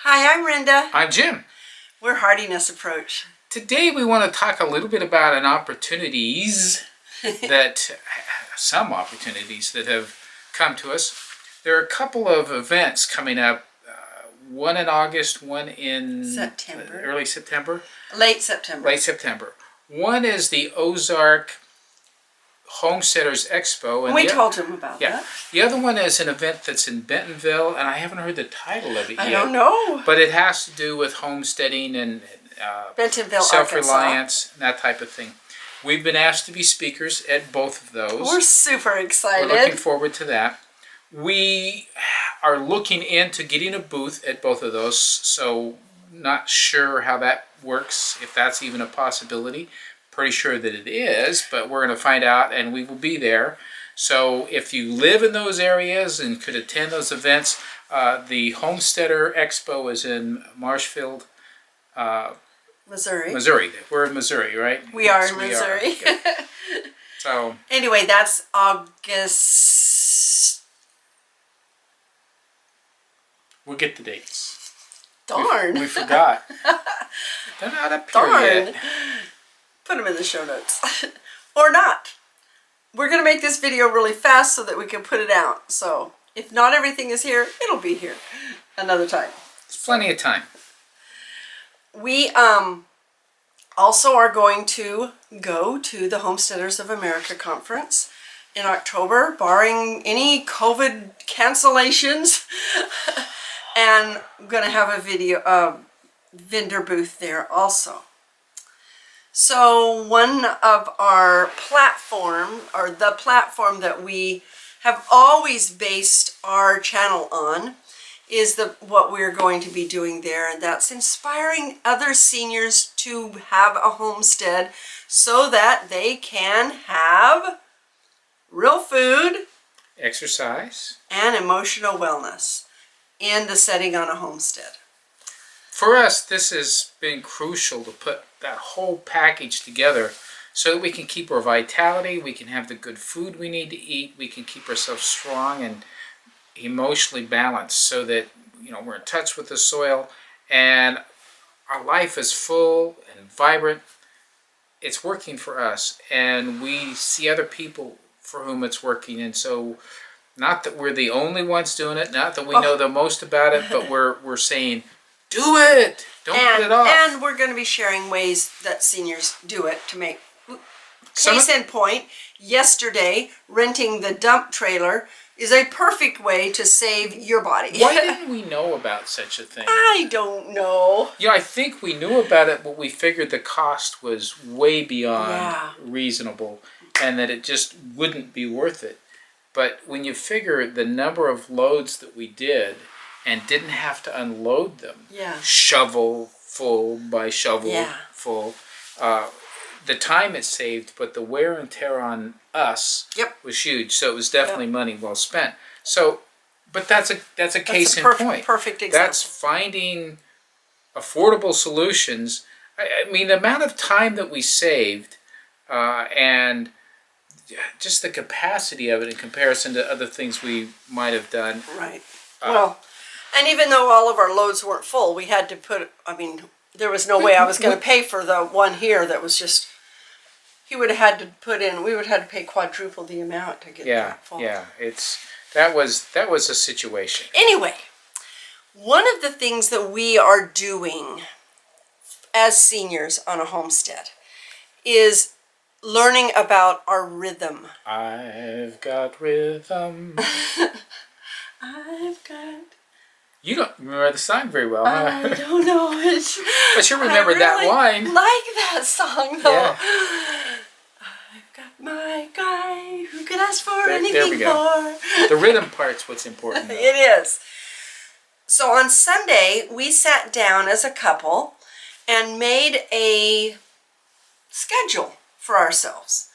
Hi, I'm Rhonda. I'm Jim. We're Heartiness Approach. Today we want to talk a little bit about some opportunities that have come to us. There are a couple of events coming up, one in August, one in September. Early September? Late September. Late September. One is the Ozark Homesteaders Expo. And we told him about that. The other one is an event that's in Bentonville, and I haven't heard the title of it yet. I don't know. But it has to do with homesteading and Bentonville, self-reliance, and that type of thing. We've been asked to be speakers at both of those. We're super excited. We're looking forward to that. We are looking into getting a booth at both of those, so not sure how that works, if that's even a possibility. Pretty sure that it is, but we're going to find out, and we will be there. So if you live in those areas and could attend those events, the Homesteader Expo is in Marshfield, Missouri. We're in Missouri, right? We are in Missouri. Okay. So anyway, that's August. We'll get the dates. Darn. We forgot. They're not up here yet. Put them in the show notes. Or not. We're going to make this video really fast so that we can put it out. So if not everything is here, it'll be here another time. There's plenty of time. We also are going to go to the Homesteaders of America conference in October, barring any COVID cancellations. And I'm going to have a vendor booth there also. So one of our the platform that we have always based our channel on is what we're going to be doing there, and that's inspiring other seniors to have a homestead so that they can have real food, exercise, and emotional wellness in the setting on a homestead. For us, this has been crucial to put that whole package together so that we can keep our vitality, we can have the good food we need to eat, we can keep ourselves strong and emotionally balanced so that we're in touch with the soil and our life is full and vibrant. It's working for us, and we see other people for whom it's working, and so not that we're the only ones doing it, not that we know the most about it, but we're saying, do it! Don't put it off. And we're going to be sharing ways that seniors do it to make... Case in point, yesterday, renting the dump trailer is a perfect way to save your body. Why didn't we know about such a thing? I don't know. I think we knew about it, but we figured the cost was way beyond reasonable and that it just wouldn't be worth it. But when you figure the number of loads that we did and didn't have to unload them, shovel full by shovel full, the time it saved, but the wear and tear on us was huge. So it was definitely money well spent. So, but that's a case in point. Perfect example. That's finding affordable solutions. I mean, the amount of time that we saved, and just the capacity of it in comparison to other things we might have done. Right. Well, and even though all of our loads weren't full, we had to there was no way I was going to pay for the one here that was just, we would have had to pay quadruple the amount to get that full. Yeah, that was a situation. Anyway, one of the things that we are doing as seniors on a homestead is learning about our rhythm. I've got rhythm. I've got... You don't remember the song very well, huh? I don't know it. But you remember that line. I like that song, though. Yeah. I've got my guy who could ask for anything more. The rhythm part's what's important, though. It is. So on Sunday, we sat down as a couple and made a schedule for ourselves.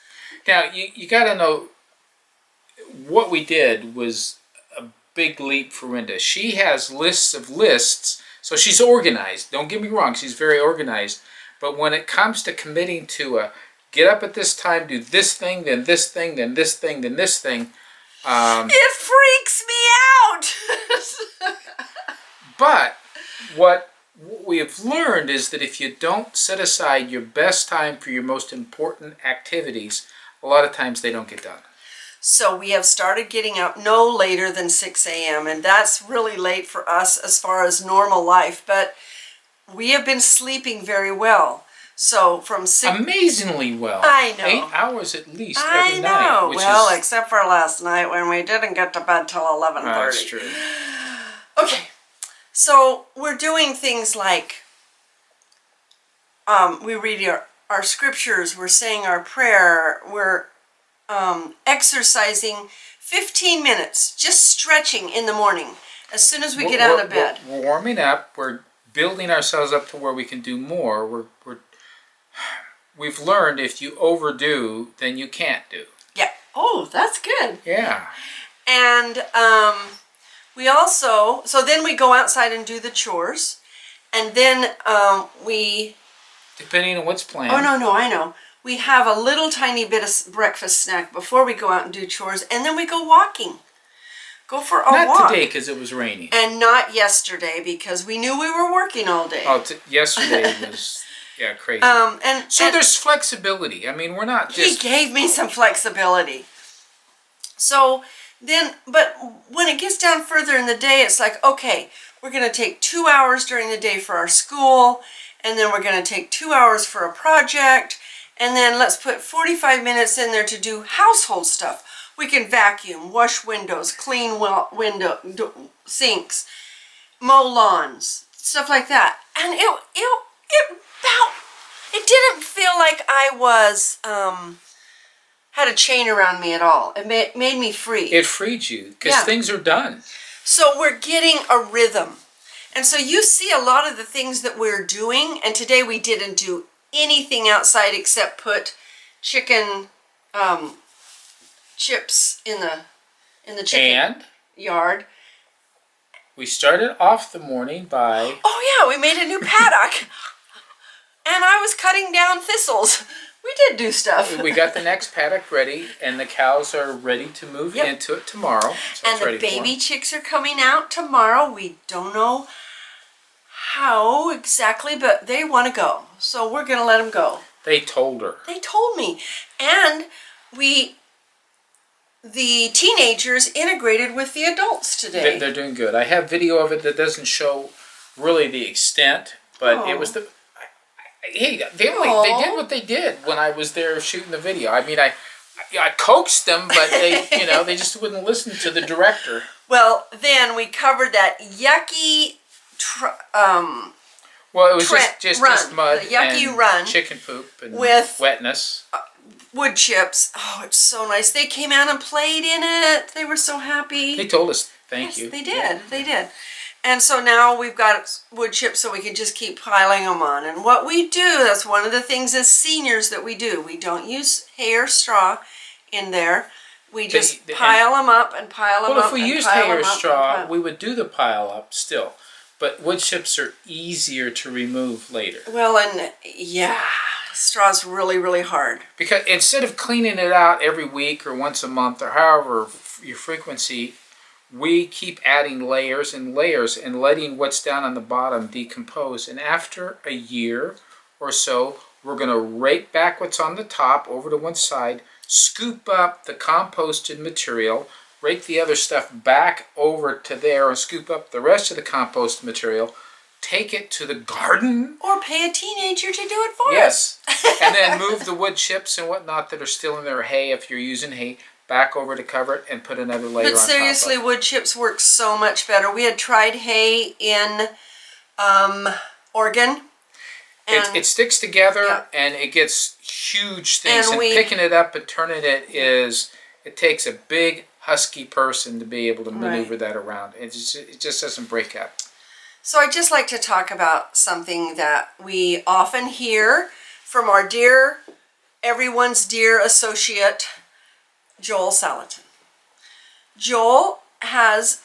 Now, you got to know, what we did was a big leap for Rhonda. She has lists of lists, so she's organized. Don't get me wrong, she's very organized. But when it comes to committing to get up at this time, do this thing, then this thing, then this thing, then this thing. It freaks me out! But what we have learned is that if you don't set aside your best time for your most important activities, a lot of times they don't get done. So we have started getting up no later than 6 a.m. and that's really late for us as far as normal life, but we have been sleeping very well. So from 6... Amazingly well. I know. 8 hours at least I every know. night. Well, except for last night when we didn't get to bed till 11:30. That's true. Okay. So we're doing things like we read our scriptures, we're saying our prayer, we're exercising 15 minutes, just stretching in the morning as soon as we get out of bed. We're warming up. We're building ourselves up to where we can do more. We've learned if you overdo, then you can't do. Yeah. Oh, that's good. Yeah. And we also, so then we go outside and do the chores, and then we... Depending on what's planned. Oh, no, I know. We have a little tiny bit of breakfast snack before we go out and do chores, and then we go walking. Go for a walk. Not today because it was raining. And not yesterday because we knew we were working all day. Oh, yesterday was, crazy. So there's flexibility. I mean, we're not just... He gave me some flexibility. So then, but when it gets down further in the day, it's like, okay, we're going to take 2 hours during the day for our school, and then we're going to take 2 hours for a project, and then let's put 45 minutes in there to do household stuff. We can vacuum, wash windows, clean sinks, mow lawns, stuff like that. And it didn't feel like I was had a chain around me at all. It made me free. It freed you because things are done. So we're getting a rhythm. And so you see a lot of the things that we're doing, and today we didn't do anything outside except put chicken chips in the chicken yard. We started off the morning by... Oh yeah, we made a new paddock. And I was cutting down thistles. We did do stuff. We got the next paddock ready, and the cows are ready to move into it tomorrow. So and the baby chicks are coming out tomorrow. We don't know how exactly, but they want to go. So we're going to let them go. They told her. They told me. And the teenagers integrated with the adults today. They're doing good. I have video of it that doesn't show really the extent, but it was the... Hey, they did what they did when I was there shooting the video. I mean, I coaxed them, but they, they just wouldn't listen to the director. Well, then we covered that yucky... well, it was just mud yucky and run chicken poop and with wetness. Wood chips. Oh, it's so nice. They came out and played in it. They were so happy. They told us thank you. They did. Yeah. They did. And so now we've got wood chips so we can just keep piling them on. And what we do, that's one of the things as seniors that we do. We don't use hay or straw in there. We just pile them up and pile them up. Well, if we used hay or straw, we would do the pile up still. But wood chips are easier to remove later. Well, and straw's really, really hard. Because instead of cleaning it out every week or once a month or however your frequency, we keep adding layers and layers and letting what's down on the bottom decompose. And after a year or so, we're going to rake back what's on the top over to one side, scoop up the composted material, rake the other stuff back over to there and scoop up the rest of the compost material, take it to the garden. Or pay a teenager to do it for us. And then move the wood chips and whatnot that are still in their hay, if you're using hay, back over to cover it and put another layer on top of it. But seriously, wood chips work so much better. We had tried hay in Oregon. It sticks together and it gets huge things. And picking it up and turning it takes a big husky person to be able to maneuver that around. It just doesn't break up. So I'd just like to talk about something that we often hear from our everyone's dear associate, Joel Salatin. Joel has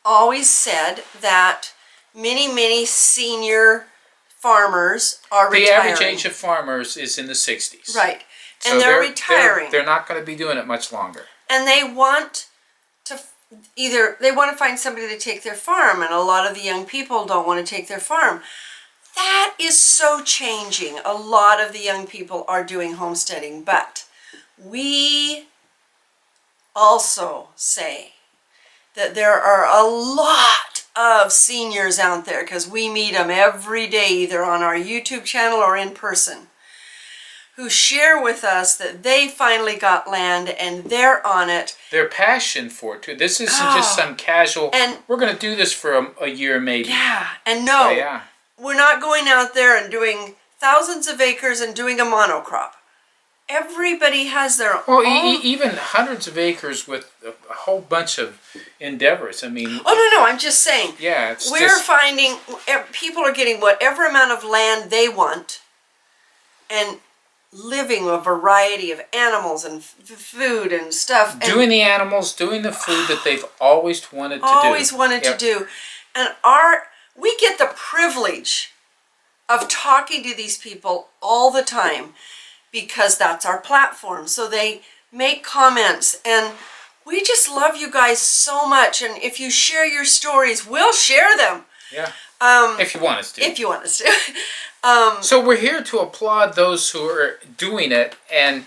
always said that many senior farmers are retiring. The average age of farmers is in the 60s. Right. And so they're retiring. They're not going to be doing it much longer. And they want to either they want to find somebody to take their farm, and a lot of the young people don't want to take their farm. That is so changing. A lot of the young people are doing homesteading, but we also say that there are a lot of seniors out there, because we meet them every day, either on our YouTube channel or in person, who share with us that they finally got land and they're on it. Their passion for it too. This isn't just some casual, and we're going to do this for a year maybe. Yeah, and no, yeah. We're not going out there and doing thousands of acres and doing a monocrop. Everybody has their own... even hundreds of acres with a whole bunch of endeavors. I mean... Oh, no, I'm just saying. Yeah, it's We're finding people are getting whatever amount of land they want and living a variety of animals and food and stuff. Doing the animals, doing the food that they've always wanted to do. Always wanted to do. And we get the privilege of talking to these people all the time, because that's our platform. So they make comments, and we just love you guys so much. And if you share your stories, we'll share them. Yeah. If you want us to. If you want us to. So we're here to applaud those who are doing it and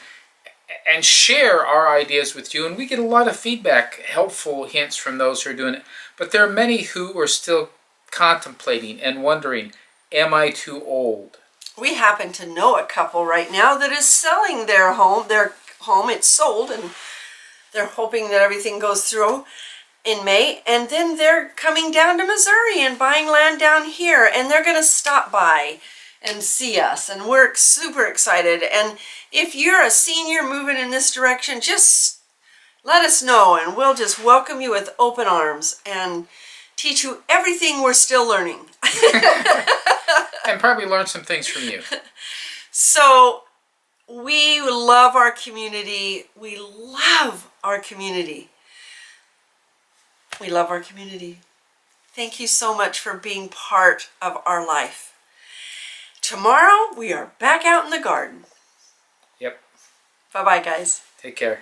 share our ideas with you. And we get a lot of feedback, helpful hints from those who are doing it. But there are many who are still contemplating and wondering, am I too old? We happen to know a couple right now that is selling their home. It's sold, and they're hoping that everything goes through in May. And then they're coming down to Missouri and buying land down here, and they're going to stop by and see us. And we're super excited. And if you're a senior moving in this direction, just let us know, and we'll just welcome you with open arms and teach you everything we're still learning. And probably learn some things from you. So we love our community. We love our community. We love our community. Thank you so much for being part of our life. Tomorrow we are back out in the garden. Yep. Bye-bye, guys. Take care.